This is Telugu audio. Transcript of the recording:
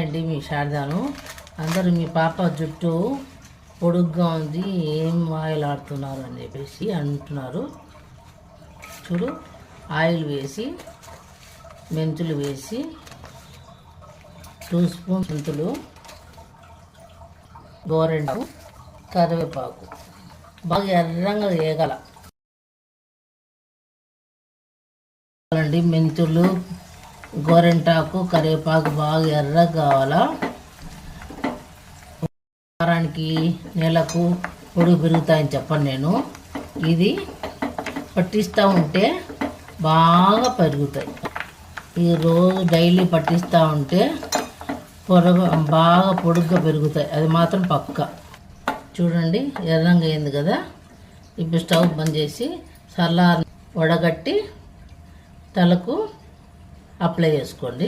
అండి మీ శారదాను. అందరూ మీ పాప జుట్టు పొడుగ్గా ఉంది, ఏం ఆయిల్ ఆడుతున్నారు అని చెప్పేసి అంటున్నారు. చూడు, ఆయిల్ వేసి మెంతులు వేసి 2 స్పూన్స్ మెంతులు, గోరెంటాకు, కరివేపాకు బాగా ఎర్రంగా వేగల మెంతులు, గోరెంటాకు, కరివేపాకు బాగా ఎర్రగా కావాలా. వారానికి నెలకు పొడుగు పెరుగుతాయని చెప్పను నేను. ఇది పట్టిస్తూ ఉంటే బాగా పెరుగుతాయి. ఈ రోజు డైలీ పట్టిస్తూ ఉంటే బాగా పొడుగ్గా పెరుగుతాయి, అది మాత్రం పక్క. చూడండి ఎర్రంగా అయింది కదా. ఇప్పుడు స్టవ్ బంద్ చేసి వడగట్టి తలకు అప్లై చేసుకోండి.